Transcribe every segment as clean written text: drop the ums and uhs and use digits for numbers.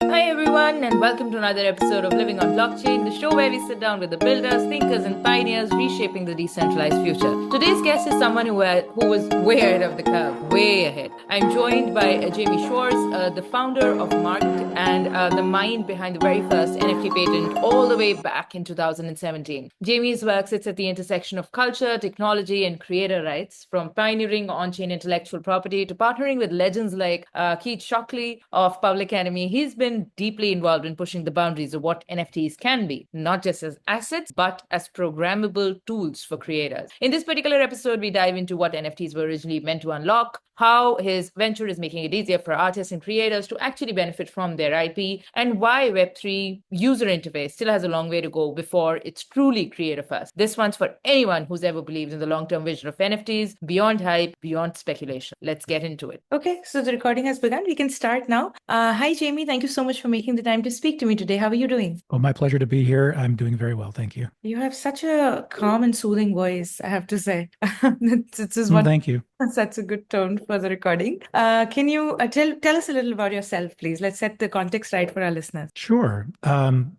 Hi everyone, and welcome to another episode of Living on Blockchain, the show where we sit down with the builders, thinkers, and pioneers reshaping the decentralized future. Today's guest is someone who was way ahead of the curve, way ahead. I'm joined by Jaime Schwarz, the founder of Mark and the mind behind the very first NFT patent all the way back in 2017. Jamie's work sits at the intersection of culture, technology, and creator rights, from pioneering on-chain intellectual property to partnering with legends like Keith Shocklee of Public Enemy. He's been deeply involved in pushing the boundaries of what NFTs can be, not just as assets, but as programmable tools for creators. In this particular episode, we dive into what NFTs were originally meant to unlock, how his venture is making it easier for artists and creators to actually benefit from their IP, and why Web3 user interface still has a long way to go before it's truly creator first. This one's for anyone who's ever believed in the long-term vision of NFTs, beyond hype, beyond speculation. Let's get into it. Okay, so the recording has begun. We can start now. Hi, Jamie. Thank you so much for making the time to speak to me today. How are you doing? Well, my pleasure to be here. I'm doing very well, thank you. You have such a calm and soothing voice, I have to say. It's just Well, one thank you. such a good tone for the recording. Can you tell us a little about yourself, please? Let's set the context right for our listeners. Sure.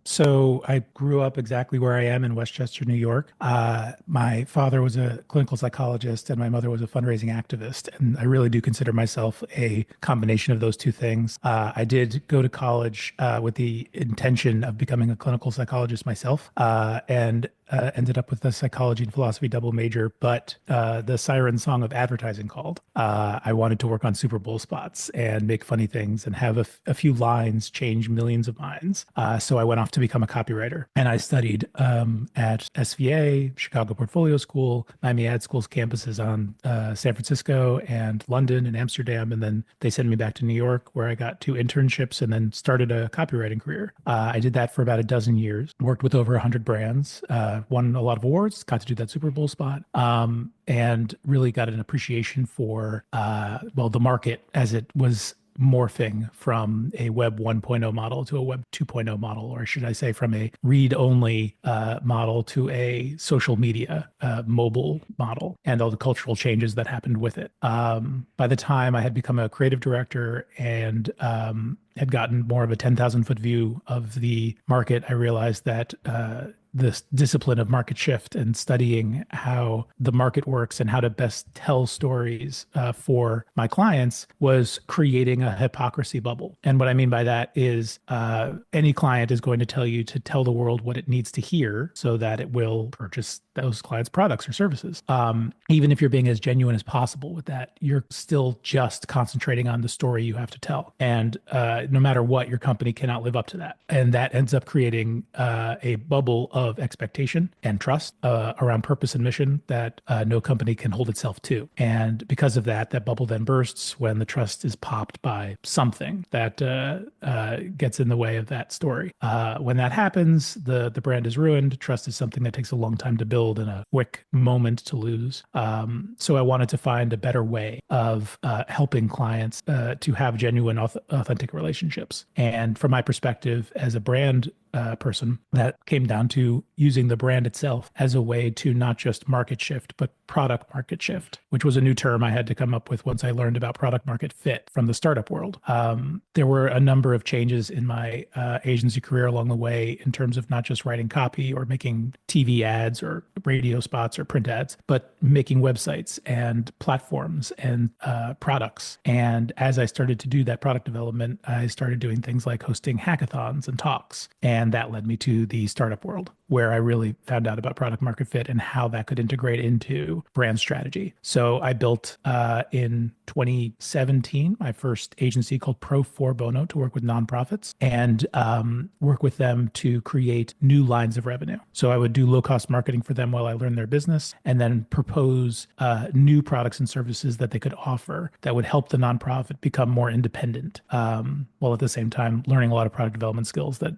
So I grew up exactly where I am in Westchester, New York. My father was a clinical psychologist and my mother was a fundraising activist. And I really do consider myself a combination of those two things. I did go to college with the intention of becoming a clinical psychologist myself, and ended up with a psychology and philosophy double major, but the siren song of advertising called. I wanted to work on Super Bowl spots and make funny things and have a few lines change millions of minds. So I went off to become a copywriter. And I studied at SVA, Chicago Portfolio School, Miami Ad School's campuses on San Francisco and London and Amsterdam. And then they sent me back to New York, where I got 2 internships and then started a copywriting career. I did that for about a dozen years, worked with over 100 brands, won a lot of awards, got to do that Super Bowl spot, and really got an appreciation for, the market as it was morphing from a Web 1.0 model to a Web 2.0 model, or should I say from a read-only model to a social media mobile model, and all the cultural changes that happened with it. By the time I had become a creative director and had gotten more of a 10,000-foot view of the market, I realized that this discipline of market shift and studying how the market works and how to best tell stories for my clients was creating a hypocrisy bubble. And what I mean by that is any client is going to tell you to tell the world what it needs to hear so that it will purchase those clients' products or services. Even if you're being as genuine as possible with that, you're still just concentrating on the story you have to tell. And no matter what, your company cannot live up to that. And that ends up creating a bubble of expectation and trust around purpose and mission that no company can hold itself to. And because of that, that bubble then bursts when the trust is popped by something that gets in the way of that story. When that happens, the brand is ruined. Trust is something that takes a long time to build and a quick moment to lose. So I wanted to find a better way of helping clients to have genuine, authentic relationships. And from my perspective as a brand person, that came down to using the brand itself as a way to not just market shift, but product market shift, which was a new term I had to come up with once I learned about product market fit from the startup world. There were a number of changes in my agency career along the way in terms of not just writing copy or making TV ads or radio spots or print ads, but making websites and platforms and products. And as I started to do that product development, I started doing things like hosting hackathons and talks. And that led me to the startup world, where I really found out about product market fit and how that could integrate into brand strategy. So I built in 2017 my first agency called Pro Bono to work with nonprofits and work with them to create new lines of revenue. So I would do low-cost marketing for them while I learned their business, and then propose new products and services that they could offer that would help the nonprofit become more independent, while at the same time learning a lot of product development skills that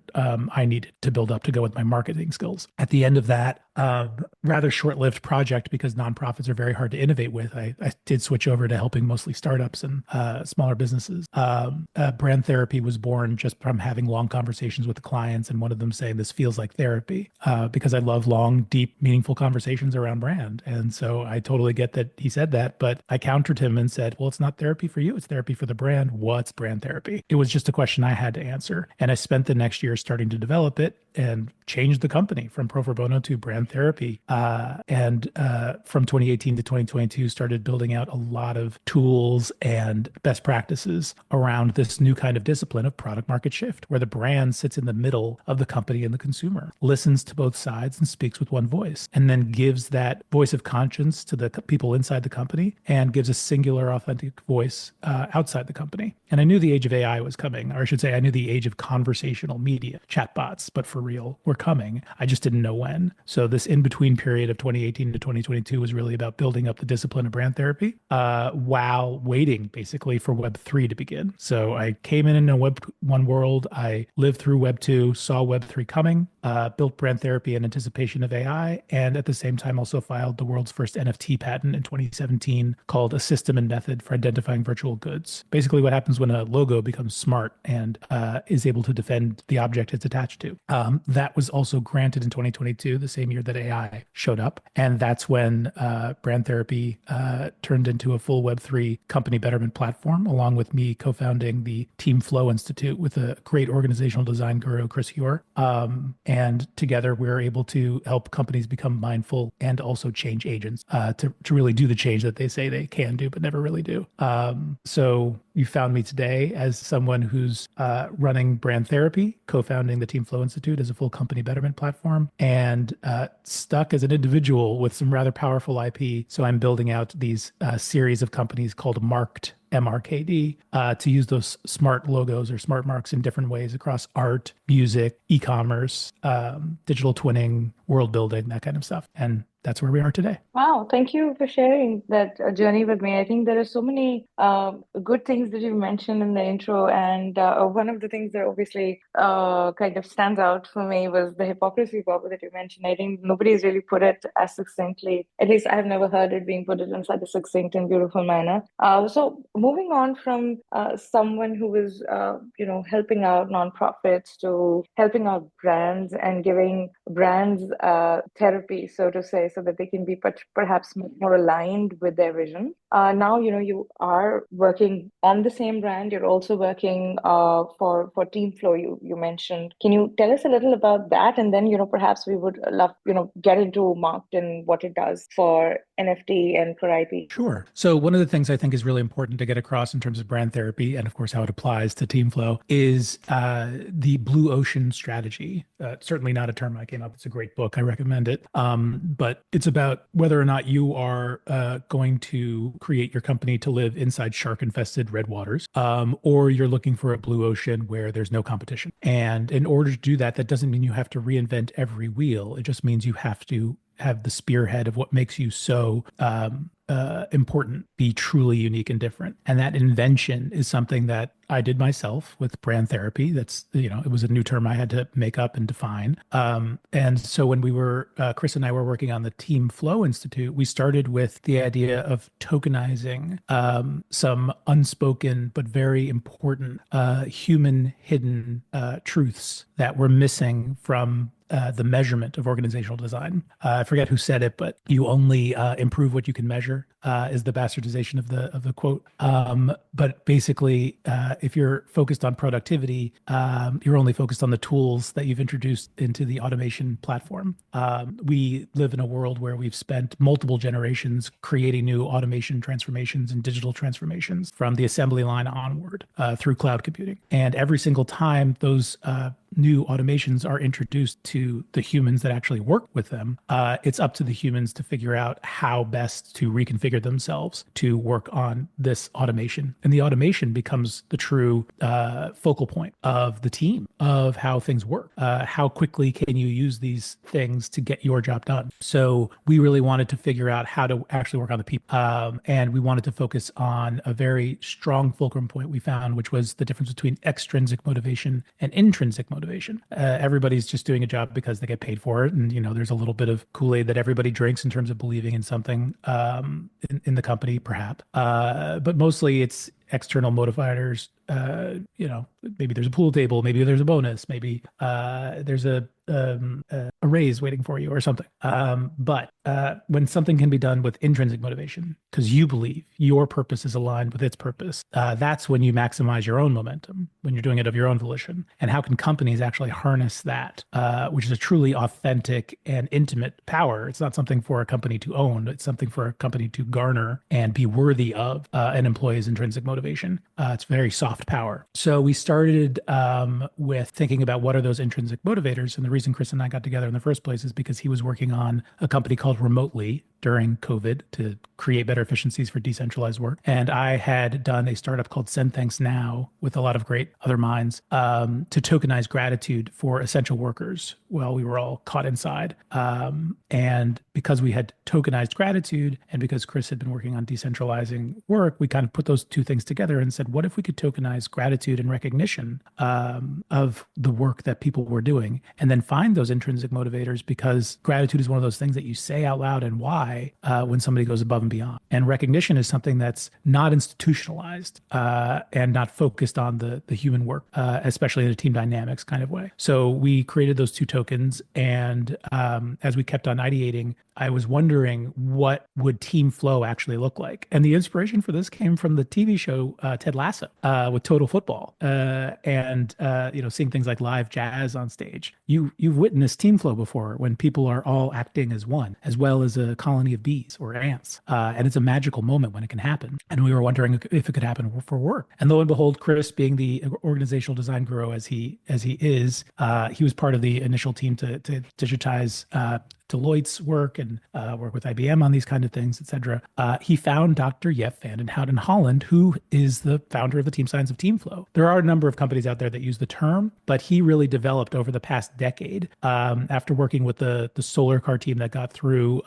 I needed to build up to go with my marketing skills. At the end of that, rather short-lived project because nonprofits are very hard to innovate with. I did switch over to helping mostly startups and smaller businesses. Brand therapy was born just from having long conversations with the clients and one of them saying, this feels like therapy, because I love long, deep, meaningful conversations around brand. And so I totally get that he said that, but I countered him and said, well, it's not therapy for you. It's therapy for the brand. What's brand therapy? It was just a question I had to answer. And I spent the next year starting to develop it and changed the company from Pro Bono to brand therapy. And from 2018 to 2022, started building out a lot of tools and best practices around this new kind of discipline of product market shift, where the brand sits in the middle of the company and the consumer, listens to both sides and speaks with one voice, and then gives that voice of conscience to the people inside the company and gives a singular, authentic voice outside the company. And I knew the age of AI was coming, or I should say, I knew the age of conversational media, chatbots, but for real, were coming. I just didn't know when. So this in-between period of 2018 to 2022 was really about building up the discipline of brand therapy while waiting basically for Web3 to begin. So I came in a Web1 world. I lived through Web2, saw Web3 coming, built brand therapy in anticipation of AI, and at the same time also filed the world's first NFT patent in 2017 called a system and method for identifying virtual goods. Basically what happens when a logo becomes smart and is able to defend the object it's attached to. That was also granted in 2022, the same year that AI showed up. And that's when brand therapy turned into a full Web3 company betterment platform, along with me co-founding the Team Flow Institute with a great organizational design guru, Chris Huer. And together we're able to help companies become mindful and also change agents to really do the change that they say they can do, but never really do. So you found me today as someone who's running brand therapy, co-founding the Team Flow Institute as a full company betterment platform, and stuck as an individual with some rather powerful IP. So I'm building out these series of companies called Marked, MRKD, to use those smart logos or smart marks in different ways across art, music, e-commerce, digital twinning, world building, that kind of stuff. And that's where we are today. Wow, thank you for sharing that journey with me. I think there are so many good things that you mentioned in the intro, and one of the things that obviously kind of stands out for me was the hypocrisy bubble that you mentioned. I think nobody's really put it as succinctly. At least I've never heard it being put in such a succinct and beautiful manner. So moving on from someone who was, helping out nonprofits to helping out brands and giving brands therapy, so to say, so that they can be perhaps more aligned with their vision. Now, you are working on the same brand. You're also working for Team Flow, you mentioned. Can you tell us a little about that? And then, perhaps we would love, get into Marked and what it does for NFT and for IP. Sure. So one of the things I think is really important to get across in terms of brand therapy, and of course how it applies to Team Flow, is the blue ocean strategy. Certainly not a term I came up. It's a great book. I recommend it. But it's about whether or not you are going to create your company to live inside shark-infested red waters, or you're looking for a blue ocean where there's no competition. And in order to do that, that doesn't mean you have to reinvent every wheel. It just means you have to have the spearhead of what makes you so important, be truly unique and different. And that invention is something that I did myself with brand therapy. That's, it was a new term I had to make up and define. And so when we were, Chris and I were working on the Team Flow Institute, we started with the idea of tokenizing some unspoken but very important human hidden truths that were missing from the measurement of organizational design. I forget who said it, but you only improve what you can measure is the bastardization of the quote. But basically, if you're focused on productivity, you're only focused on the tools that you've introduced into the automation platform. We live in a world where we've spent multiple generations creating new automation transformations and digital transformations from the assembly line onward through cloud computing. And every single time those new automations are introduced to the humans that actually work with them, it's up to the humans to figure out how best to reconfigure themselves to work on this automation. And the automation becomes the true focal point of the team, of how things work. How quickly can you use these things to get your job done? So we really wanted to figure out how to actually work on the people. And we wanted to focus on a very strong fulcrum point we found, which was the difference between extrinsic motivation and intrinsic motivation. motivation. Everybody's just doing a job because they get paid for it. And, there's a little bit of Kool-Aid that everybody drinks in terms of believing in something in the company, perhaps. But mostly it's external motivators. Maybe there's a pool table, maybe there's a bonus, maybe there's a raise waiting for you or something. But when something can be done with intrinsic motivation, because you believe your purpose is aligned with its purpose, that's when you maximize your own momentum, when you're doing it of your own volition. And how can companies actually harness that, which is a truly authentic and intimate power? It's not something for a company to own. It's something for a company to garner and be worthy of an employee's intrinsic motivation. It's very soft power. So we started with thinking about what are those intrinsic motivators. And the reason Chris and I got together in the first place is because he was working on a company called Remotely during COVID to create better efficiencies for decentralized work. And I had done a startup called Send Thanks Now with a lot of great other minds to tokenize gratitude for essential workers while we were all caught inside. And because we had tokenized gratitude and because Chris had been working on decentralizing work, we kind of put those two things together and said, what if we could tokenize gratitude and recognition of the work that people were doing, and then find those intrinsic motivators, because gratitude is one of those things that you say out loud and why when somebody goes above and beyond. And recognition is something that's not institutionalized and not focused on the human work, especially in a team dynamics kind of way. So we created those two tokens. And as we kept on ideating, I was wondering what would team flow actually look like. And the inspiration for this came from the TV show Ted Lasso with Total Football and seeing things like live jazz on stage. You've witnessed team flow before when people are all acting as one, as well as a colony of bees or ants. And it's a magical moment when it can happen. And we were wondering if it could happen for work. And lo and behold, Chris, being the organizational design guru as he is, he was part of the initial team to digitize Deloitte's work and work with IBM on these kind of things, et cetera. He found Dr. Jeff van den Houten Holland, who is the founder of the team science of TeamFlow. There are a number of companies out there that use the term, but he really developed over the past decade, after working with the solar car team that got through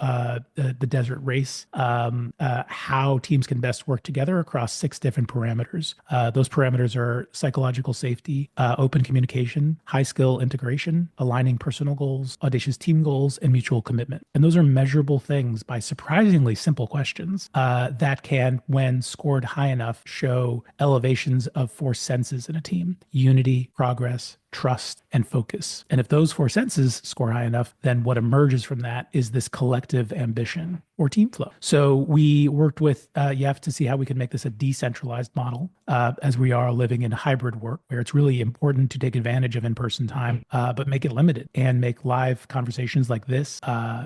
the desert race, how teams can best work together across 6 different parameters. Those parameters are psychological safety, open communication, high skill integration, aligning personal goals, audacious team goals, and mutual commitment. And those are measurable things by surprisingly simple questions that can, when scored high enough, show elevations of 4 senses in a team: unity, progress, trust, and focus. And if those 4 senses score high enough, then what emerges from that is this collective ambition or team flow. So we worked with Jeff to see how we could make this a decentralized model, as we are living in hybrid work, where it's really important to take advantage of in-person time, but make it limited and make live conversations like this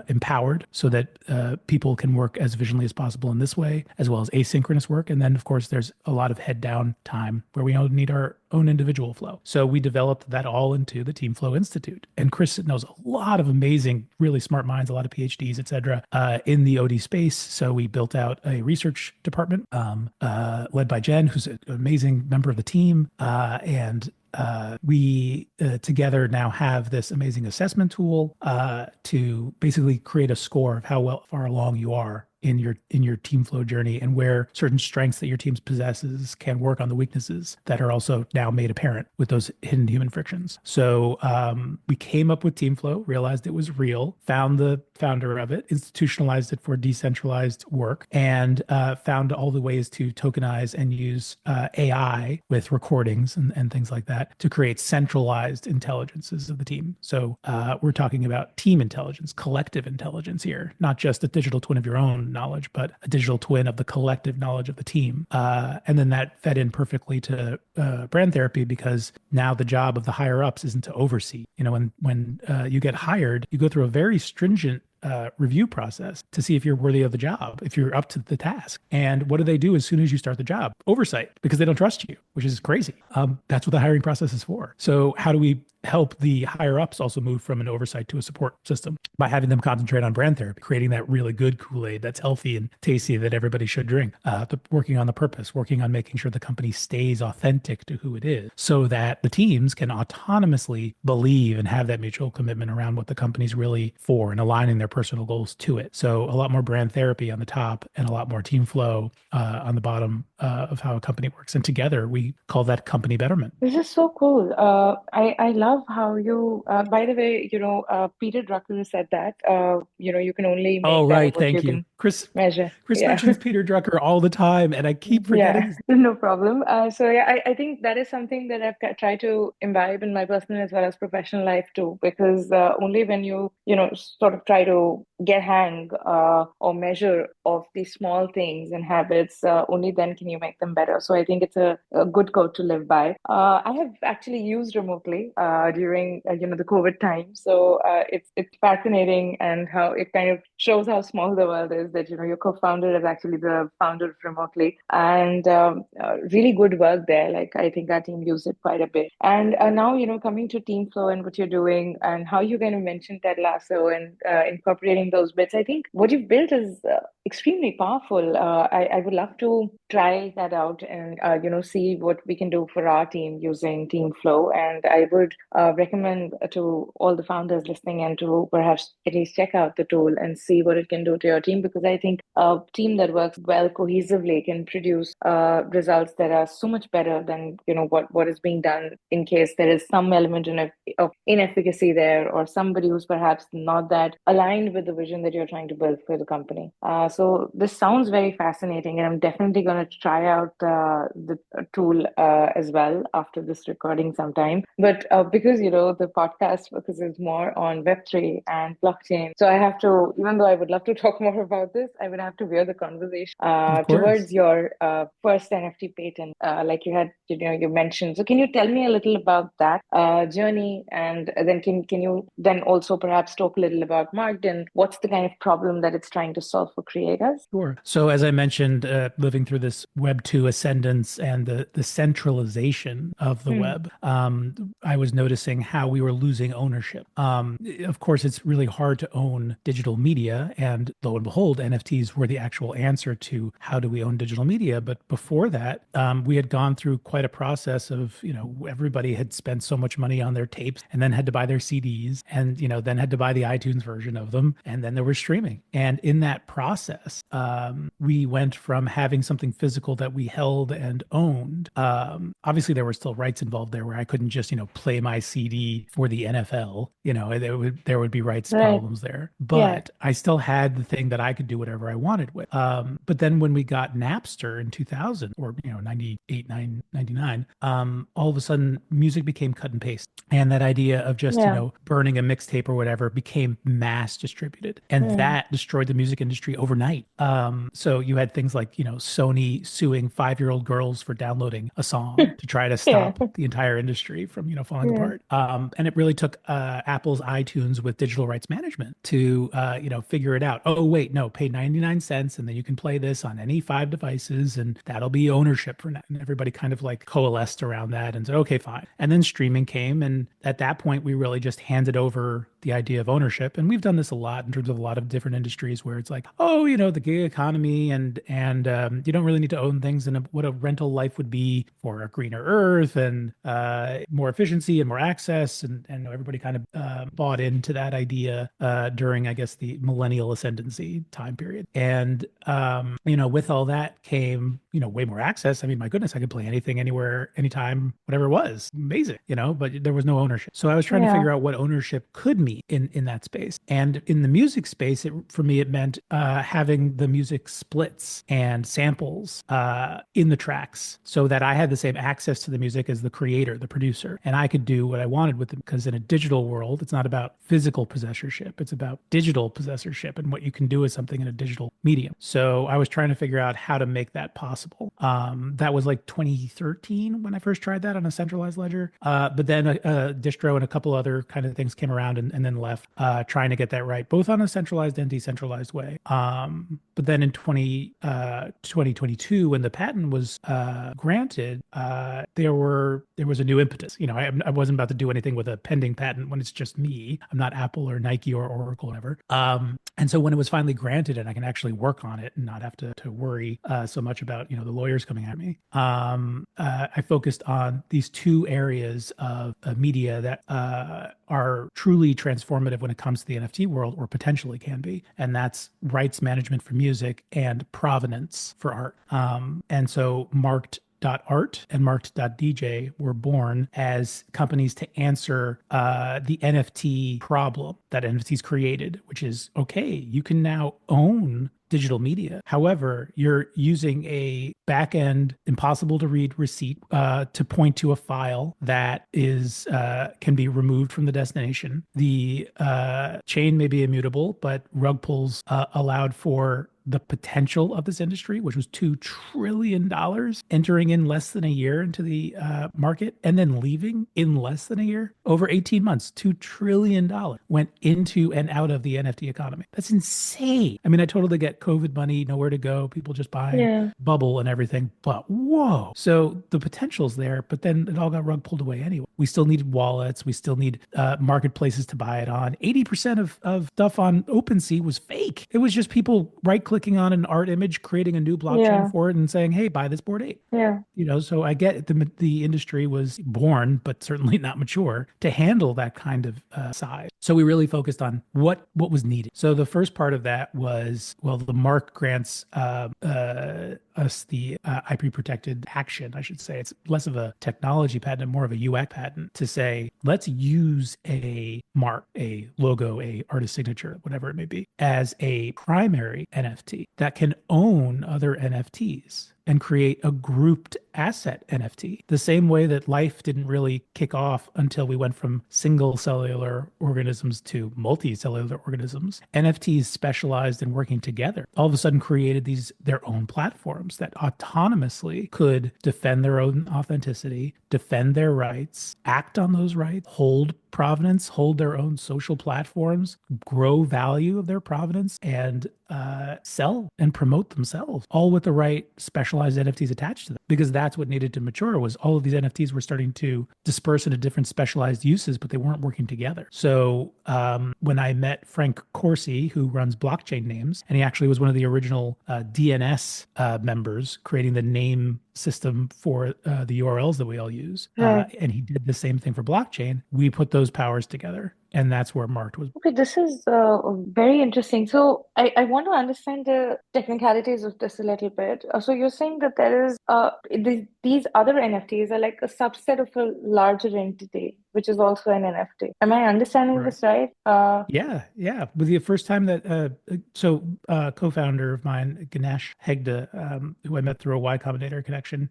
empowered so that people can work as efficiently as possible in this way, as well as asynchronous work. And then, of course, there's a lot of head down time where we all need our own individual flow. So we developed that all into the Team Flow Institute. And Chris knows a lot of amazing, really smart minds, a lot of PhDs, et cetera, in the OD space. So we built out a research department led by Jen, who's an amazing member of the team. And we together now have this amazing assessment tool to basically create a score of how far along you are in your team flow journey, and where certain strengths that your team possesses can work on the weaknesses that are also now made apparent with those hidden human frictions. So we came up with team flow, realized it was real, found the founder of it, institutionalized it for decentralized work, and found all the ways to tokenize and use AI with recordings and things like that to create centralized intelligences of the team. So we're talking about team intelligence, collective intelligence here, not just a digital twin of your own knowledge, but a digital twin of the collective knowledge of the team. And then that fed in perfectly to brand therapy, because now the job of the higher ups isn't to oversee. When you get hired, you go through a very stringent review process to see if you're worthy of the job, if you're up to the task. And what do they do as soon as you start the job? Oversight, because they don't trust you, which is crazy. That's what the hiring process is for. So how do we help the higher ups also move from an oversight to a support system? By having them concentrate on brand therapy, creating that really good Kool-Aid that's healthy and tasty that everybody should drink, working on the purpose, working on making sure the company stays authentic to who it is, so that the teams can autonomously believe and have that mutual commitment around what the company's really for and aligning their personal goals to it. So a lot more brand therapy on the top and a lot more team flow on the bottom of how a company works. And together we call that company betterment. This is so cool. I love love how you, by the way, Peter Drucker said that, you can only Oh, make better right. what you Thank you. can Chris measure. Chris Yeah. mentions Peter Drucker all the time, and I keep forgetting Yeah, his. no problem. So yeah, I think that is something that I've tried to imbibe in my personal as well as professional life too, because only when you sort of try to get hang or measure of these small things and habits, only then can you make them better. So I think it's a good code to live by. I have actually used remotely during the COVID time, so it's fascinating and how it kind of shows how small the world is. That your co-founder is actually the founder remotely, and really good work there. Like I think our team used it quite a bit. And now coming to team flow and what you're doing and how you're going to mention Ted Lasso and incorporating those bits. I think what you've built is extremely powerful. I would love to try that out and see what we can do for our team using team flow. And I would recommend to all the founders listening and to perhaps at least check out the tool and see what it can do to your team, because I think a team that works well cohesively can produce results that are so much better than what is being done, in case there is some element of inefficacy there, or somebody who's perhaps not that aligned with the vision that you're trying to build for the company. So this sounds very fascinating, and I'm definitely going to try out the tool as well after this recording sometime. But because the podcast focuses more on Web3 and blockchain, so I have to, even though I would love to talk more about this, I would have to veer the conversation Of course. towards your first NFT patent, like you mentioned. So can you tell me a little about that journey, and then can you then also perhaps talk a little about Marked and what's the kind of problem that it's trying to solve for creators? Sure. So as I mentioned, living through this Web 2 ascendance and the centralization of the Hmm. web, I was noticing how we were losing ownership. Of course, it's really hard to own digital media, and lo and behold, NFTs were the actual answer to how do we own digital media. But before that, we had gone through quite a process of, everybody had spent so much money on their tapes and then had to buy their CDs and, then had to buy the iTunes version of them. And then there was streaming. And in that process, we went from having something physical that we held and owned. Obviously, there were still rights involved there where I couldn't just, play my CD for the NFL. There would be rights Right. problems there. Yeah. But I still had the thing that I could do whatever I wanted with. But then when we got Napster in 2000, or 98, 99, all of a sudden music became cut and paste. And that idea of just, Yeah. burning a mixtape or whatever became mass distributed. And Hmm. that destroyed the music industry overnight. So you had things like, Sony suing 5-year-old girls for downloading a song to try to Yeah. stop the entire industry from, falling Yeah. apart. And it really took Apple's iTunes with digital rights management to, figure it out. Oh, wait, no, pay 99 cents and then you can play this on any 5 devices and that'll be ownership for that. And everybody kind of like coalesced around that and said, okay, fine. And then streaming came. And at that point, we really just handed over the idea of ownership. And we've done this a lot in terms of a lot of different industries where it's like, oh, the gig economy and you don't really need to own things, and what a rental life would be for a greener earth and more efficiency and more access. And everybody kind of bought into that idea during, I guess, the millennial ascendancy time period. And, with all that came, way more access. I mean, my goodness, I could play anything, anywhere, anytime, whatever it was. Amazing, but there was no ownership. So I was trying to Yeah. figure out what ownership could mean in that space. And in the music space, for me, it meant having the music splits and samples in the tracks so that I had the same access to the music as the creator, the producer, and I could do what I wanted with it. Because in a digital world, it's not about physical possessorship, it's about digital possessorship and what you can do with something in a digital medium. So I was trying to figure out how to make that possible. That was like 2013 when I first tried that on a centralized ledger. But then a distro and a couple other kind of things came around and then left, trying to get that right, both on a centralized and decentralized way. But then in 2022, when the patent was granted, there was a new impetus. I wasn't about to do anything with a pending patent when it's just me. I'm not Apple or Nike or Oracle or whatever. And so when it was finally granted and I can actually work on it and not have to worry so much about the lawyers coming at me, I focused on these two areas of media that are truly transformative when it comes to the NFT world, or potentially can be, and that's rights management for music and provenance for art. And so Marked marked.art and marked.dj were born as companies to answer the NFT problem that NFTs created, which is, okay, you can now own digital media. However, you're using a back-end, impossible to read receipt to point to a file that is can be removed from the destination. The chain may be immutable, but rug pulls allowed for the potential of this industry, which was $2 trillion entering in less than a year into the market and then leaving in less than a year. Over 18 months, $2 trillion went into and out of the NFT economy. That's insane. I mean, I totally get COVID money, nowhere to go, people just buying bubble and everything, but whoa. So the potential's there, but then it all got rug pulled away anyway. We still need wallets. We still need marketplaces to buy it on. 80% of stuff on OpenSea was fake. It was just people right-clicking on an art image, creating a new blockchain for it and saying, hey, buy this Bored Ape. Yeah. You know, so I get the industry was born, but certainly not mature to handle that kind of size. So we really focused on what was needed. So the first part of that was, well, the mark grants us the IP protected action, I should say. It's less of a technology patent and more of a UX patent to say, let's use a mark, a logo, a artist signature, whatever it may be, as a primary NFT that can own other NFTs and create a grouped asset NFT. The same way that life didn't really kick off until we went from single cellular organisms to multicellular organisms. NFTs specialized in working together all of a sudden created their own platforms that autonomously could defend their own authenticity, defend their rights, act on those rights, hold provenance, hold their own social platforms, grow value of their provenance, and sell and promote themselves, all with the right specialized NFTs attached to them. Because that's what needed to mature, was all of these NFTs were starting to disperse into different specialized uses, but they weren't working together. So when I met Frank Corsi, who runs Blockchain Names, and he actually was one of the original DNS members, creating the name system for the URLs that we all use. And he did the same thing for blockchain. We put those powers together, and that's where Marked was. Okay, this is very interesting. So I want to understand the technicalities of this a little bit. So you're saying that there is these other NFTs are like a subset of a larger entity, which is also an NFT. Am I understanding this right? Yeah. But the first time that, co-founder of mine, Ganesh Hegde, who I met through a Y Combinator connection,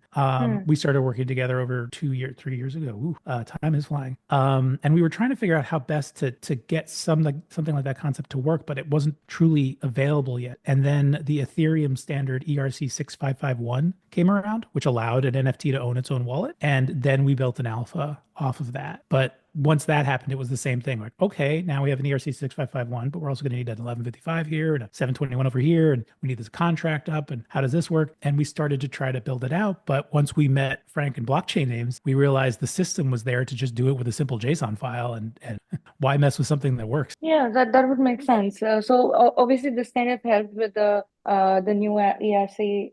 we started working together over 3 years ago. Ooh, time is flying. And we were trying to figure out how best to get something like that concept to work, but it wasn't truly available yet. And then the Ethereum standard ERC 6551 came around, which allowed an NFT to own its own wallet. And then we built an alpha off of that. But once that happened, it was the same thing. Like, okay, now we have an ERC 6551, but we're also going to need an 1155 here and a 721 over here. And we need this contract up. And how does this work? And we started to try to build it out. But once we met Frank and Blockchain Names, we realized the system was there to just do it with a simple JSON file. And why mess with something that works? Yeah, that would make sense. So obviously this kind of helped with the new ERC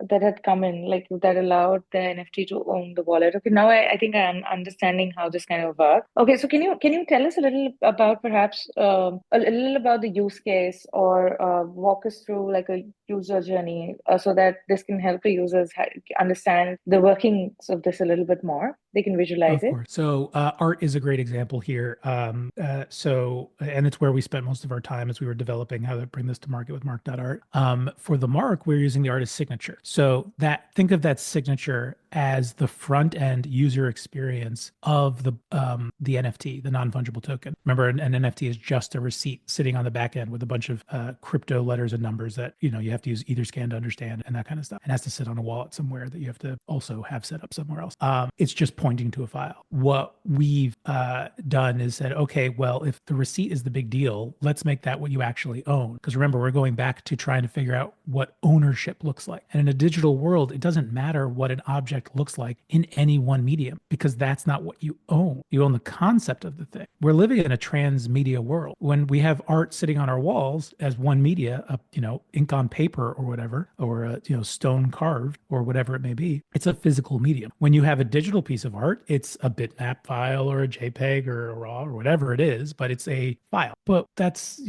that had come in, like that allowed the NFT to own the wallet. Okay, now I think I'm understanding how this kind of works. Okay, so can you tell us a little about perhaps a little about the use case, or walk us through like a user journey so that this can help the users understand the workings of this a little bit more. They can visualize it. So art is a great example here. And it's where we spent most of our time as we were developing how to bring this to market with mark.art. For the mark, we're using the artist signature. So think of that signature as the front end user experience of the NFT, the non-fungible token. Remember, an NFT is just a receipt sitting on the back end with a bunch of crypto letters and numbers that you have to use Etherscan to understand, and that kind of stuff. It has to sit on a wallet somewhere that you have to also have set up somewhere else. It's just pointing to a file. What we've done is said, okay, well, if the receipt is the big deal, let's make that what you actually own. Because remember, we're going back to trying to figure out what ownership looks like. And in a digital world, it doesn't matter what an object like, looks like in any one medium, because that's not what you own. You own the concept of the thing. We're living in a transmedia world. When we have art sitting on our walls as one media, ink on paper or whatever, or stone carved or whatever it may be, it's a physical medium. When you have a digital piece of art, it's a bitmap file or a JPEG or a RAW or whatever it is, but it's a file. But that's,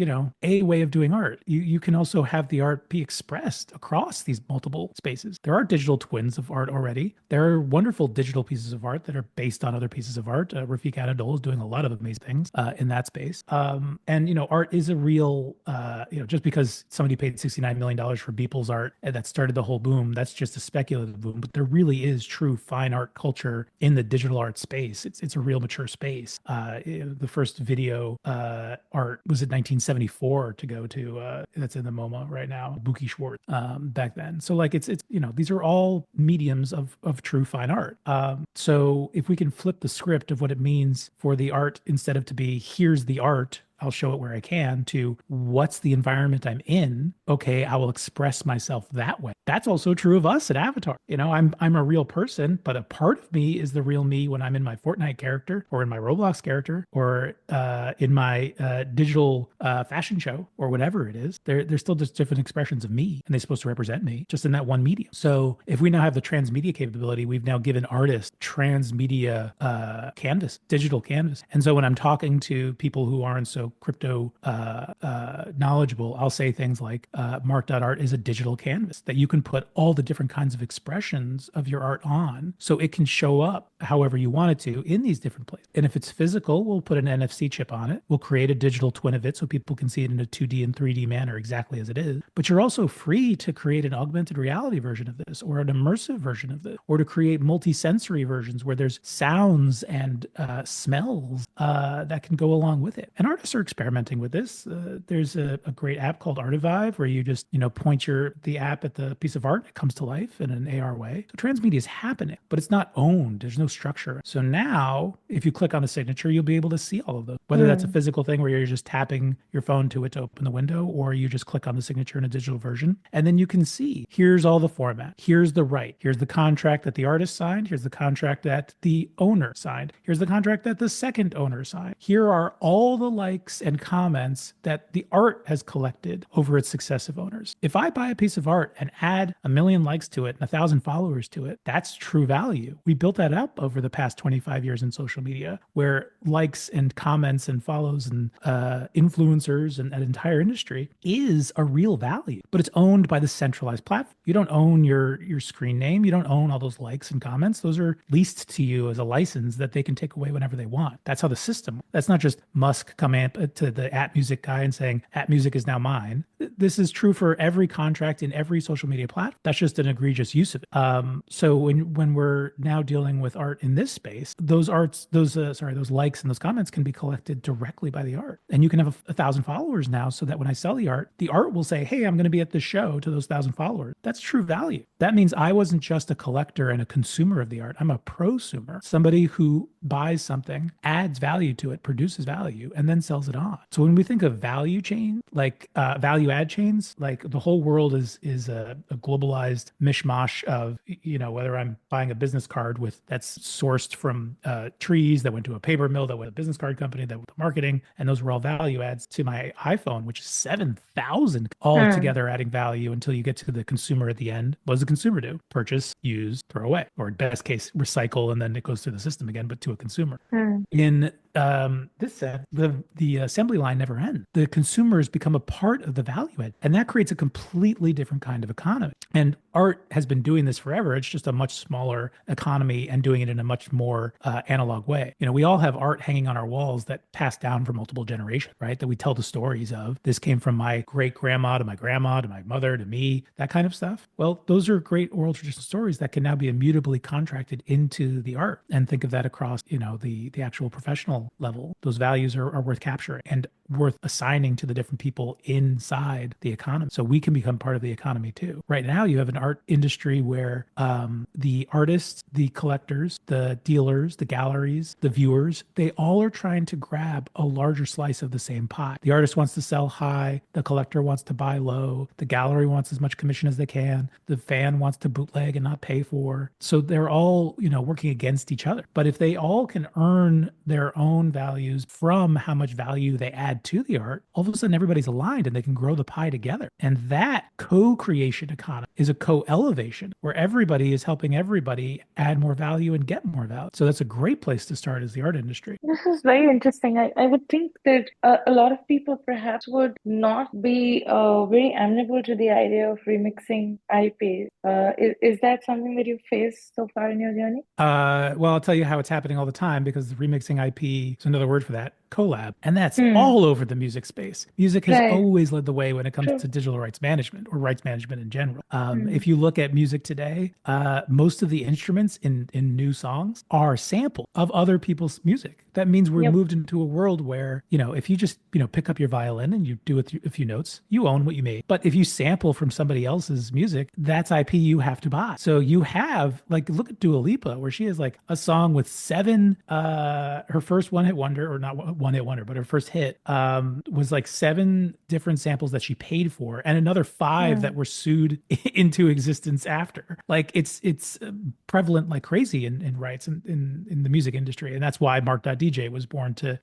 a way of doing art. You can also have the art be expressed across these multiple spaces. There are digital twins of art already. There are wonderful digital pieces of art that are based on other pieces of art. Rafik Anadol is doing a lot of amazing things in that space. And art is a real, just because somebody paid $69 million for Beeple's art and that started the whole boom, that's just a speculative boom. But there really is true fine art culture in the digital art space. It's a real mature space. The first video art was in 1974 to go to, that's in the MoMA right now, Jaime Schwarz back then. So like it's these are all mediums of true fine art. So if we can flip the script of what it means for the art, instead of to be here's the art, I'll show it where I can, to what's the environment I'm in. Okay, I will express myself that way. That's also true of us at Avatar. I'm a real person, but a part of me is the real me when I'm in my Fortnite character or in my Roblox character or in my digital fashion show or whatever it is. They're still just different expressions of me, and they're supposed to represent me just in that one medium. So if we now have the transmedia capability, we've now given artists transmedia canvas, digital canvas. And so when I'm talking to people who aren't so crypto knowledgeable, I'll say things like mark.art is a digital canvas that you can put all the different kinds of expressions of your art on, so it can show up however you want it to in these different places. And if it's physical, we'll put an NFC chip on it. We'll create a digital twin of it so people can see it in a 2D and 3D manner exactly as it is. But you're also free to create an augmented reality version of this, or an immersive version of this, or to create multi-sensory versions where there's sounds and smells that can go along with it. And artists are experimenting with this. There's a great app called Artivive where you just point the app at the piece of art, it comes to life in an AR way. So transmedia is happening, but it's not owned. There's no structure. So now if you click on a signature, you'll be able to see all of those, whether that's a physical thing where you're just tapping your phone to it to open the window, or you just click on the signature in a digital version. And then you can see, here's all the format. Here's the right. Here's the contract that the artist signed. Here's the contract that the owner signed. Here's the contract that the second owner signed. Here are all the likes and comments that the art has collected over its successive owners. If I buy a piece of art and add 1 million likes to it and 1,000 followers to it, that's true value. We built that up over the past 25 years in social media, where likes and comments and follows and influencers and an entire industry is a real value, but it's owned by the centralized platform. You don't own your screen name. You don't own all those likes and comments. Those are leased to you as a license that they can take away whenever they want. That's how the system. That's not just Musk coming to the @music guy and saying @music is now mine. This is true for every contract in every social media platform. That's just an egregious use of it. So when we're now dealing with art in this space, those likes and those comments can be collected directly by the art, and you can have 1,000 followers now, so that when I sell the art will say, "Hey, I'm going to be at the show," to those 1,000 followers. That's true value. That means I wasn't just a collector and a consumer of the art. I'm a prosumer, somebody who buys something, adds value to it, produces value, and then sells it on. So when we think of value chain, like value add chains, like the whole world is a globalized mishmash of, whether I'm buying a business card that's sourced from trees that went to a paper mill, that went to a business card company, that went to marketing, and those were all value adds, to my iPhone, which is 7,000 all together adding value until you get to the consumer at the end. What does the consumer do? Purchase, use, throw away, or in best case, recycle, and then it goes through the system again, but to a consumer. In this sense, the assembly line never ends. The consumers become a part of the value add, and that creates a completely different kind of economy. And art has been doing this forever. It's just a much smaller economy and doing it in a much more analog way. We all have art hanging on our walls that passed down for multiple generations, right? That we tell the stories of. This came from my great grandma to my grandma to my mother to me, that kind of stuff. Well, those are great oral tradition stories that can now be immutably contracted into the art. And think of that across, the actual professional national level, those values are worth capturing and worth assigning to the different people inside the economy. So we can become part of the economy too. Right now, you have an art industry where the artists, the collectors, the dealers, the galleries, the viewers, they all are trying to grab a larger slice of the same pie. The artist wants to sell high, the collector wants to buy low, the gallery wants as much commission as they can, the fan wants to bootleg and not pay for. So they're all, working against each other. But if they all can earn their own values from how much value they add to the art, all of a sudden everybody's aligned and they can grow the pie together. And that co-creation economy is a co-elevation where everybody is helping everybody add more value and get more value. So that's a great place to start as the art industry. This is very interesting. I would think that a lot of people perhaps would not be very amenable to the idea of remixing IPs. Is that something that you've faced so far in your journey? Well, I'll tell you how it's happening all the time because remixing IP is another word for that, collab. And that's Hmm. all over the music space. Music has Right. always led the way when it comes True. to digital rights management or rights management in general. Hmm. If you look at music today, most of the instruments in new songs are sample of other people's music. That means we're Yep. moved into a world where, if you just, pick up your violin and you do a few notes, you own what you made. But if you sample from somebody else's music, that's IP you have to buy. So you have, look at Dua Lipa, where she has a song with 7, her first one-hit wonder, or not one-hit wonder, but her first hit was 7 different samples that she paid for and another 5 that were sued into existence after. It's prevalent like crazy in rights in the music industry. And that's why Mark.DJ was born to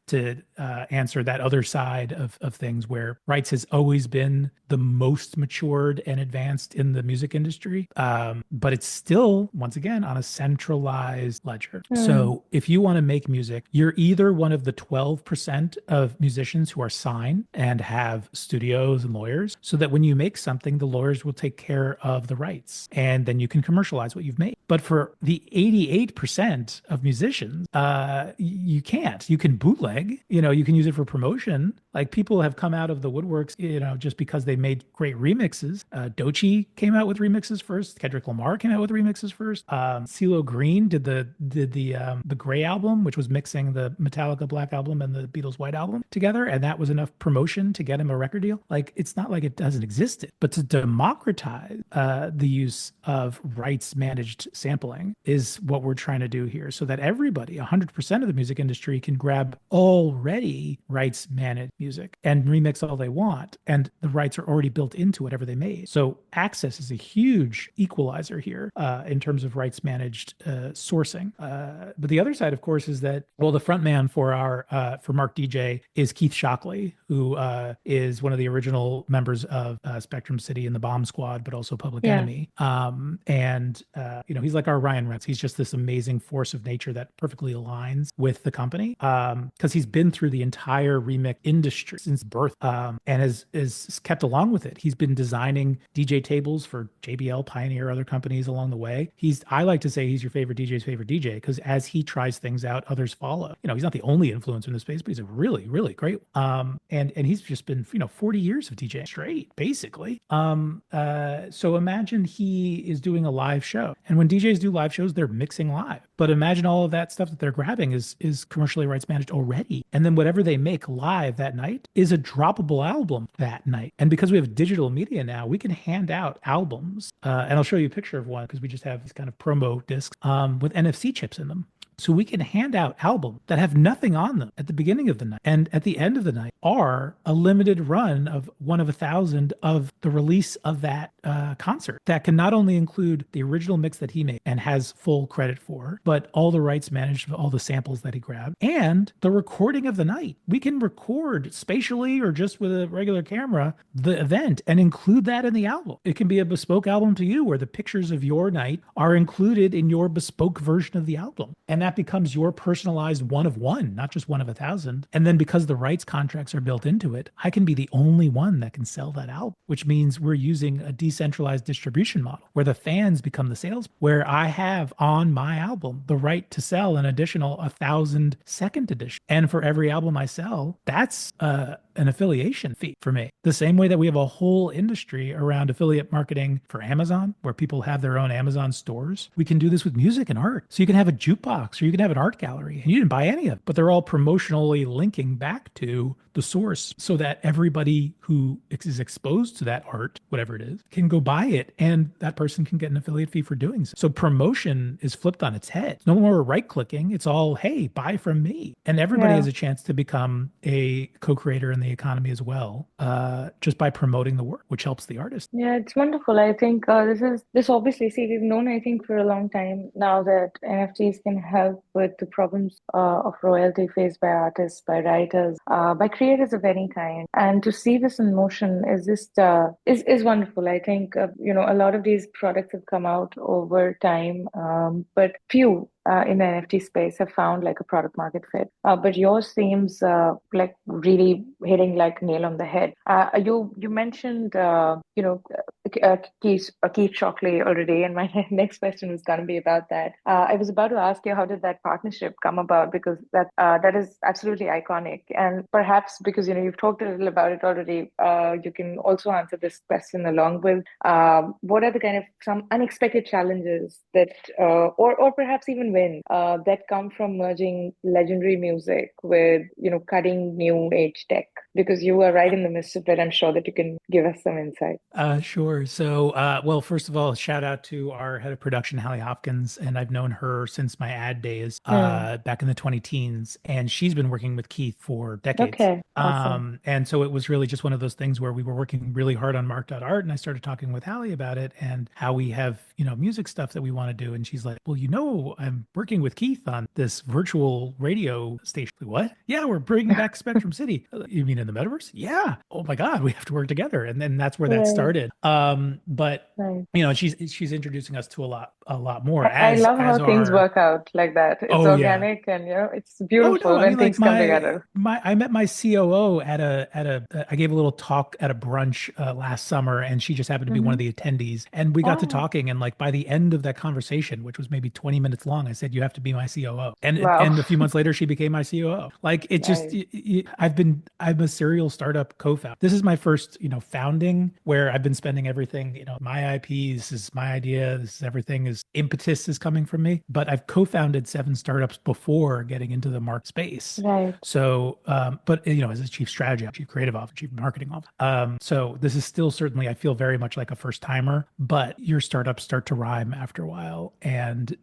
answer that other side of things, where rights has always been the most matured and advanced in the music industry. But it's still, once again, on a centralized ledger. So if you want to make music, you're either one of the 12% of musicians who are signed and have studios and lawyers, so that when you make something, the lawyers will take care of the rights and then you can commercialize what you've made. But for the 88% of musicians, you can't. You can bootleg, you can use it for promotion. People have come out of the woodworks, just because they made great remixes. Doechii came out with remixes first. Kendrick Lamar came out with remixes first. CeeLo Green did the Gray album, which was mixing the Metallica Black album and the Beatles White album together, and that was enough promotion to get him a record deal. It's not like it doesn't exist, but to democratize the use of rights managed sampling is what we're trying to do here, so that everybody, 100% of the music industry, can grab already rights managed music and remix all they want, and the rights are already built into whatever they made. So access is a huge equalizer here in terms of rights managed sourcing. But the other side, of course, is that, the front man for for Mark DJ is Keith Shocklee, who is one of the original members of Spectrum City and the Bomb Squad, but also Public Enemy. He's like our Ryan Reynolds. He's just this amazing force of nature that perfectly aligns with the company, because he's been through the entire remix industry since birth, and has kept along with it. He's been designing DJ tables for JBL, Pioneer, other companies along the way. I like to say he's your favorite DJ's favorite DJ, because as he tries things out, others follow. He's not the only influencer in the space, but he's a really, really great one. And he's just been 40 years of DJing straight, basically. So imagine he is doing a live show, and when DJs do live shows, they're mixing live. But imagine all of that stuff that they're grabbing is commercially rights managed already, and then whatever they make live that night is a droppable album that night. And because we have digital media now, we can hand out albums, and I'll show you a picture of one because we just have these kind of promo discs with NFC chips in them. So we can hand out albums that have nothing on them at the beginning of the night, and at the end of the night are a limited run of one of 1,000 of the release of that concert, that can not only include the original mix that he made and has full credit for, but all the rights managed, all the samples that he grabbed, and the recording of the night. We can record spatially or just with a regular camera the event and include that in the album. It can be a bespoke album to you, where the pictures of your night are included in your bespoke version of the album. And that becomes your personalized one of one, not just one of 1,000. And then because the rights contracts are built into it, I can be the only one that can sell that album, which means we're using a decentralized distribution model where the fans become the sales, where I have on my album the right to sell an additional 1,000 second edition. And for every album I sell, that's an affiliation fee for me. The same way that we have a whole industry around affiliate marketing for Amazon, where people have their own Amazon stores, we can do this with music and art. So you can have a jukebox box, or you can have an art gallery, and you didn't buy any of it, but they're all promotionally linking back to the source so that everybody who is exposed to that art, whatever it is, can go buy it, and that person can get an affiliate fee for doing so. So promotion is flipped on its head. No more right clicking. It's all, hey, buy from me. And everybody has a chance to become a co-creator in the economy as well, just by promoting the work, which helps the artist. Yeah, it's wonderful. I think this obviously, see, we've known, I think, for a long time now that NFTs can help with the problems of royalty faced by artists, by writers, by creators of any kind. And to see this in motion is just is wonderful. I think a lot of these products have come out over time, but few in the NFT space have found like a product market fit. But yours seems like really hitting like nail on the head. You mentioned Keith Shocklee already, and my next question was going to be about that. I was about to ask you, how did that partnership come about? Because that is absolutely iconic, and perhaps because you've talked a little about it already, you can also answer this question along with what are the kind of some unexpected challenges that, or perhaps even wins that come from merging legendary music with cutting new age tech? Because you are right in the midst of it, I'm sure that you can give us some insight. Sure. So, well, first of all, shout out to our head of production, Hallie Hopkins, and I've known her since my ad days back in the 2010s, and she's been working with Keith for decades. Okay, awesome. And so it was really just one of those things where we were working really hard on Mark.art, and I started talking with Hallie about it and how we have, music stuff that we want to do. And she's like, well, I'm working with Keith on this virtual radio station. What? Yeah, we're bringing back Spectrum City. You mean in the metaverse? Yeah. Oh my God, we have to work together. And then that's where that started. But Right. she's introducing us to a lot more I as love how things work out like that. It's oh yeah. organic and it's Oh no, beautiful I when mean like things come together. I met my COO I gave a little talk at a brunch last summer, and she just happened to be one of Mm-hmm. the attendees, and we got to Oh, talking, and like by the end of that conversation, which was maybe 20 minutes long, I said, you have to be my COO. wow. And a few months later she became my COO. Like it just Nice. I'm a serial startup co-founder. This is my first, founding where I've been spending everything, my IP, this is my idea, this is everything is impetus is coming from me, but I've co-founded 7 startups before getting into the market space. Right. So, but as a chief strategy, chief creative officer, chief marketing officer. So this is still certainly, I feel very much like a first timer, but your startups start to rhyme after a while. And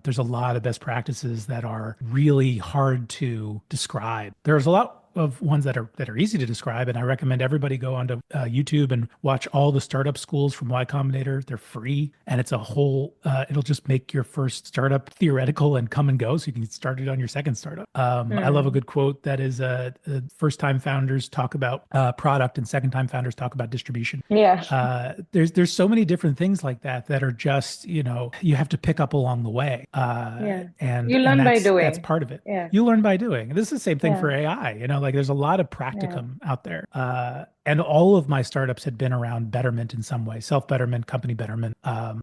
there's a lot of best practices that are really hard to describe. There's a lot of ones that are easy to describe, and I recommend everybody go onto YouTube and watch all the startup schools from Y Combinator. They're free, and it's a whole. It'll just make your first startup theoretical and come and go, so you can get started on your second startup. I love a Hmm. good quote that is, first-time founders talk about product, and second-time founders talk about distribution. Yeah. There's so many different things like that are just you have to pick up along the way, Yeah. and You learn by that's doing. part of it. Yeah. You learn by doing. This is the same thing Yeah. for AI. Like there's a lot of Yeah. practicum out there. And all of my startups had been around betterment in some way, self-betterment, company betterment,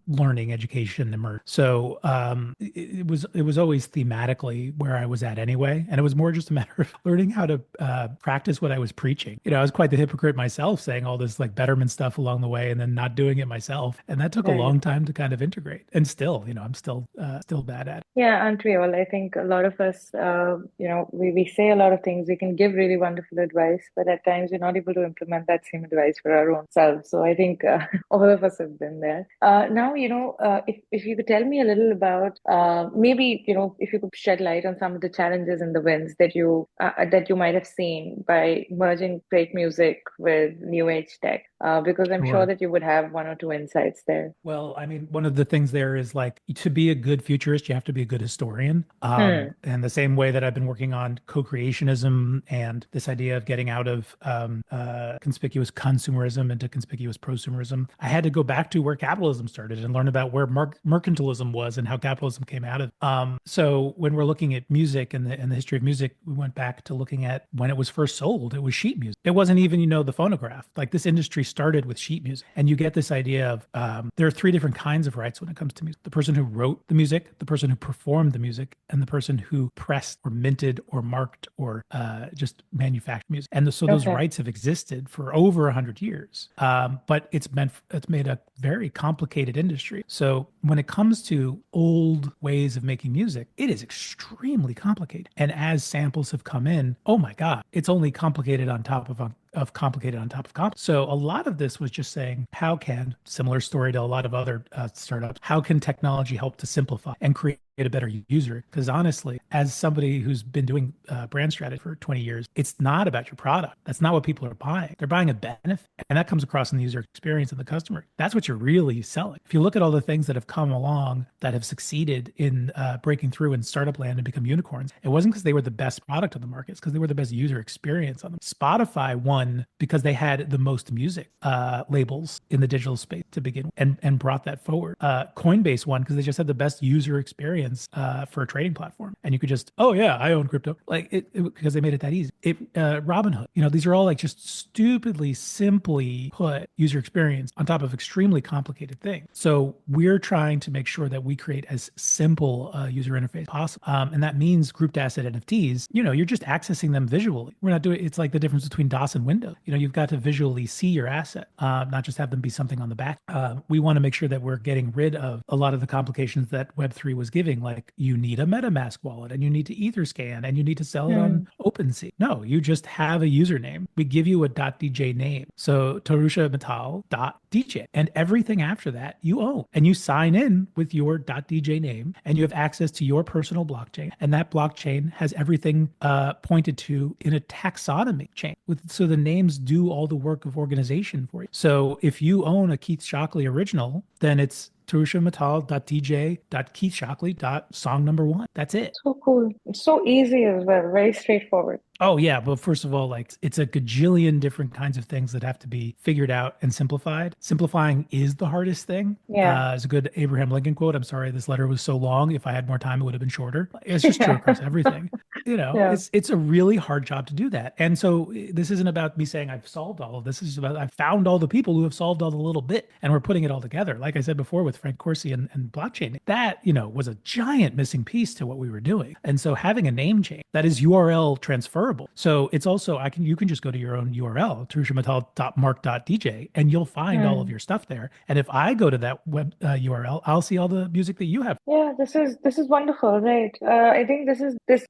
learning, education, emerge. So it was always thematically where I was at anyway. And it was more just a matter of learning how to practice what I was preaching. I was quite the hypocrite myself, saying all this like betterment stuff along the way and then not doing it myself. And that took a Right. long time to kind of integrate. And still, I'm still bad at it. Yeah, aren't we all? I think a lot of us, we say a lot of things. We can give really wonderful advice, but at times we're not able to implement that same advice for our own selves. So I think all of us have been there. Now, if you could tell me a little about maybe, if you could shed light on some of the challenges and the wins that you might have seen by merging great music with new age tech, because I'm sure Sure. that you would have one or two insights there. Well, I mean, one of the things there is like to be a good futurist, you have to be a good historian. Hmm. And the same way that I've been working on co-creationism and this idea of getting out of conspicuous consumerism into conspicuous prosumerism, I had to go back to where capitalism started and learn about where mercantilism was and how capitalism came out of. So when we're looking at music and the history of music, we went back to looking at when it was first sold. It was sheet music. It wasn't even, the phonograph. Like this industry started with sheet music, and you get this idea of there are 3 different kinds of rights when it comes to music: the person who wrote the music, the person who performed the music, and the person who pressed or minted or marked or just just manufacture music. And so those Okay. rights have existed for over 100 years. But it's made a very complicated industry. So when it comes to old ways of making music, it is extremely complicated. And as samples have come in, oh my God, it's only complicated on top of complicated on top of complicated. So a lot of this was just saying, how can, similar story to a lot of other startups, how can technology help to simplify and create a better user? Because honestly, as somebody who's been doing brand strategy for 20 years, it's not about your product. That's not what people are buying. They're buying a benefit. And that comes across in the user experience and the customer. That's what you're really selling. If you look at all the things that have come along that have succeeded in breaking through in startup land and become unicorns, it wasn't because they were the best product on the market. It's because they were the best user experience on them. Spotify won because they had the most music labels in the digital space to begin with, and brought that forward. Coinbase won because they just had the best user experience for a trading platform. And you could just, oh yeah, I own crypto, like because they made it that easy. Robinhood, these are all like just stupidly simply put user experience on top of extremely complicated things. So we're trying to make sure that we create as simple a user interface possible. And that means grouped asset NFTs, you're just accessing them visually. We're not doing, it's like the difference between DOS and Windows. You've got to visually see your asset, not just have them be something on the back. We want to make sure that we're getting rid of a lot of the complications that Web3 was giving, like you need a MetaMask wallet and you need to Etherscan and you need to sell it on OpenSea. No, you just have a username. We give you a .dj name. So Tarusha Mittal .dj, and everything after that you own, and you sign in with your .dj name, and you have access to your personal blockchain, and that blockchain has everything pointed to in a taxonomy chain. So the names do all the work of organization for you. So if you own a Keith Shocklee original, then it's tarushamittal.dj.keithshockley.song number one. That's it. So cool. It's so easy as well, very straightforward. Oh yeah, but first of all, like it's a gajillion different kinds of things that have to be figured out and simplified. Simplifying is the hardest thing. Yeah. It's a good Abraham Lincoln quote. I'm sorry this letter was so long. If I had more time, it would have been shorter. It's just true Yeah. across everything. Yeah. It's a really hard job to do that. And so this isn't about me saying I've solved all of this. This is about I've found all the people who have solved all the little bit, and we're putting it all together. Like I said before with Frank Corsi and blockchain, that was a giant missing piece to what we were doing. And so having a name change that is URL transferable. So it's also you can just go to your own URL, tarushamittal.mark.dj, and you'll find all of your stuff there. And if I go to that web URL, I'll see all the music that you have. Yeah, this is wonderful, right? I think this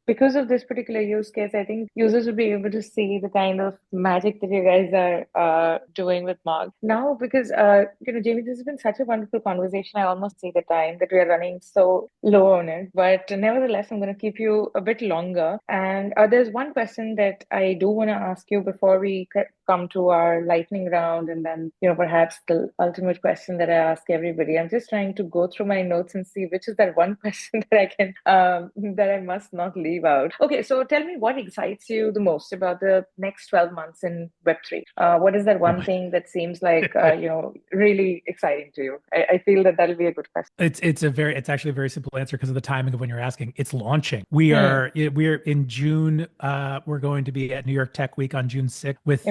because of this particular use case, I think users will be able to see the kind of magic that you guys are doing with Mark now. Because Jamie, this has been such a wonderful conversation. I almost see the time that we are running so low on it, but nevertheless, I'm going to keep you a bit longer. And there's one question that I do want to ask you before we come to our lightning round, and then perhaps the ultimate question that I ask everybody. I'm just trying to go through my notes and see which is that one question that I can that I must not leave out. Okay, so tell me what excites you the most about the next 12 months in Web3. What is that one thing that seems like really exciting to you? I feel that that'll be a good question. It's actually a very simple answer because of the timing of when you're asking. It's launching. We're in June. We're going to be at New York Tech Week on June 6th with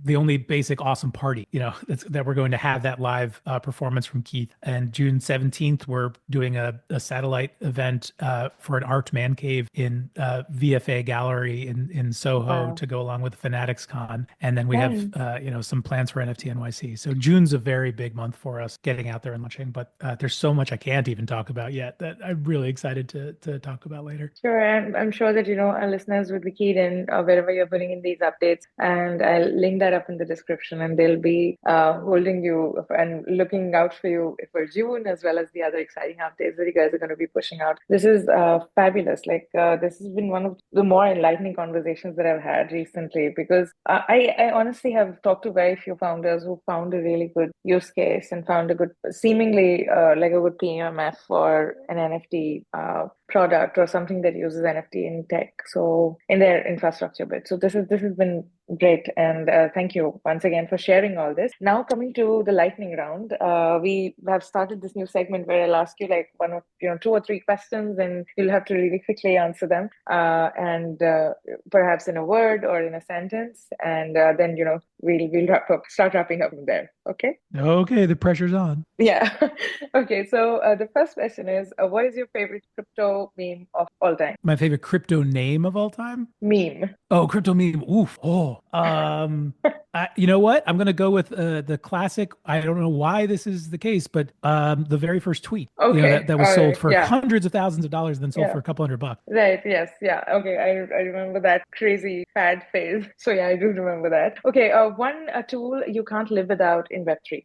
the only basic awesome party, that we're going to have that live performance from Keith. And June 17th, we're doing a satellite event for an art man cave in VFA Gallery in Soho to go along with Fanatics Con. And then we have some plans for NFT NYC. So June's a very big month for us getting out there and launching. But there's so much I can't even talk about yet that I'm really excited to talk about later. Sure, and I'm sure that our listeners will be keyed in wherever you're putting in these updates, and I'll link that up in the description, and they'll be holding you and looking out for you for June, as well as the other exciting updates that you guys are going to be pushing out. This is fabulous. This has been one of the more enlightening conversations that I've had recently, because I honestly have talked to very few founders who found a really good use case and found a good, seemingly like a good PMF for an NFT product or something that uses NFT in tech, so in their infrastructure bit. So this has been Great. And thank you once again for sharing all this. Now, coming to the lightning round, we have started this new segment where I'll ask you like one of, two or three questions, and you'll have to really quickly answer them, and perhaps in a word or in a sentence. And then, we'll start wrapping up from there. Okay? Okay, the pressure's on. Yeah. Okay. So the first question is, what is your favorite crypto meme of all time? My favorite crypto name of all time? Meme. Oh, crypto meme. Oof. Oh, you know what? I'm gonna go with the classic. I don't know why this is the case, but the very first tweet. Okay. That was All sold right. for Yeah. hundreds of thousands of dollars, and then sold Yeah. for a couple $100. Right, yes, yeah. Okay, I remember that crazy fad phase. So yeah, I do remember that. Okay, one tool you can't live without in Web3.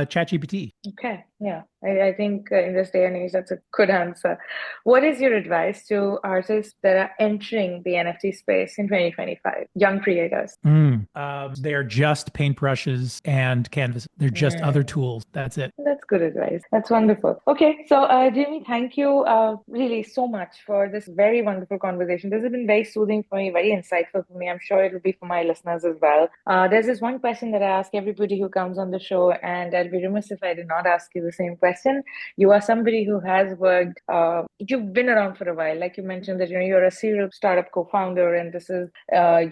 ChatGPT. Okay, yeah. I think in this day and age, that's a good answer. What is your advice to artists that are entering the NFT space in 2025? Young creators. They're just paintbrushes and canvas. They're just other Mm. tools. That's it. That's good advice. That's wonderful. Okay, so Jamie, thank you really so much for this very wonderful conversation. This has been very soothing for me, very insightful for me. I'm sure it'll be for my listeners as well. There's this one question that I ask everybody who comes on the show, and I'd be remiss if I did not ask you the same question. You are somebody who has worked, you've been around for a while. Like you mentioned that you're a serial startup co-founder, and this is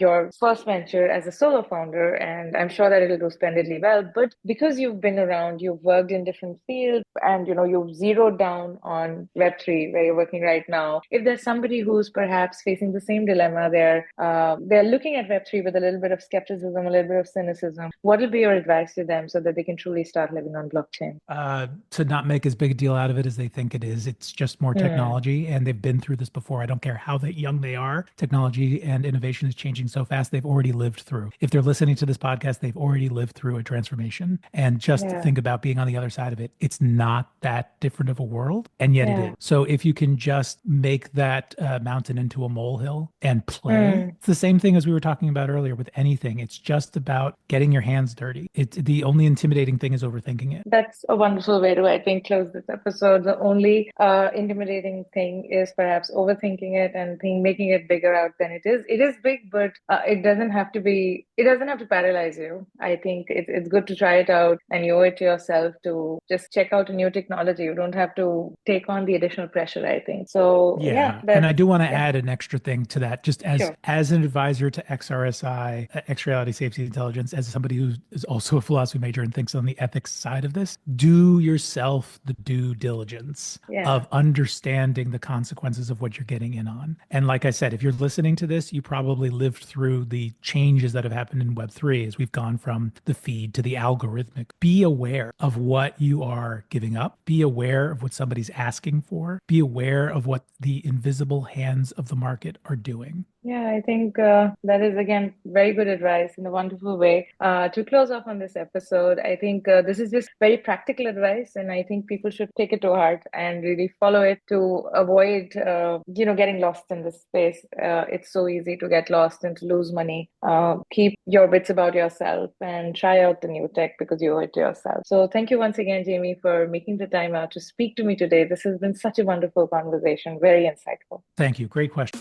your first venture as a solo founder, and I'm sure that it'll go splendidly well. But because you've been around, you've worked in different fields, and you've zeroed down on Web3 where you're working right now. If there's somebody who's perhaps facing the same dilemma, they're looking at Web3 with a little bit of skepticism, a little bit of cynicism, what will be your advice to them so that they can truly start living on blockchain? To not make as big a deal out of it as they think it is. It's just more technology, and they've been through this before. I don't care how young they are. Technology and innovation is changing so fast. They've already lived through. If they're listening to this podcast, they've already lived through a transformation. And just Yeah. think about being on the other side of it. It's not that different of a world, and yet it Yeah. is. So if you can just make that mountain into a molehill and play, it's the same thing as we were talking about earlier with anything. It's just about getting your hands dirty. It's the only intimidating thing is overthinking it. That's a wonderful way to, I think, close this episode. The only intimidating thing is perhaps overthinking it and making it bigger out than it is. It is big, but it doesn't have to paralyze you. I think it's good to try it out, and you owe it to yourself to just check out a new technology. You don't have to take on the additional pressure, I think. So Yeah. And I do want to add an extra thing to that, just as an advisor to XRSI, X Reality Safety Intelligence, as somebody who is also a philosophy major and thinks on the ethics side of this, do yourself the due diligence of understanding the consequences of what you're getting in on. And like I said, if you're listening to this, you probably lived through the changes that have happened in Web3 as we've gone from the feed to the algorithmic. Be aware of what you are giving up. Be aware of what somebody's asking for. Be aware of what the invisible hands of the market are doing. Yeah, I think that is, again, very good advice in a wonderful way. To close off on this episode, I think this is just very practical advice, and I think people should take it to heart and really follow it to avoid, getting lost in this space. It's so easy to get lost and to lose money. Keep your wits about yourself and try out the new tech because you owe it to yourself. So thank you once again, Jamie, for making the time out to speak to me today. This has been such a wonderful conversation, very insightful. Thank you. Great question.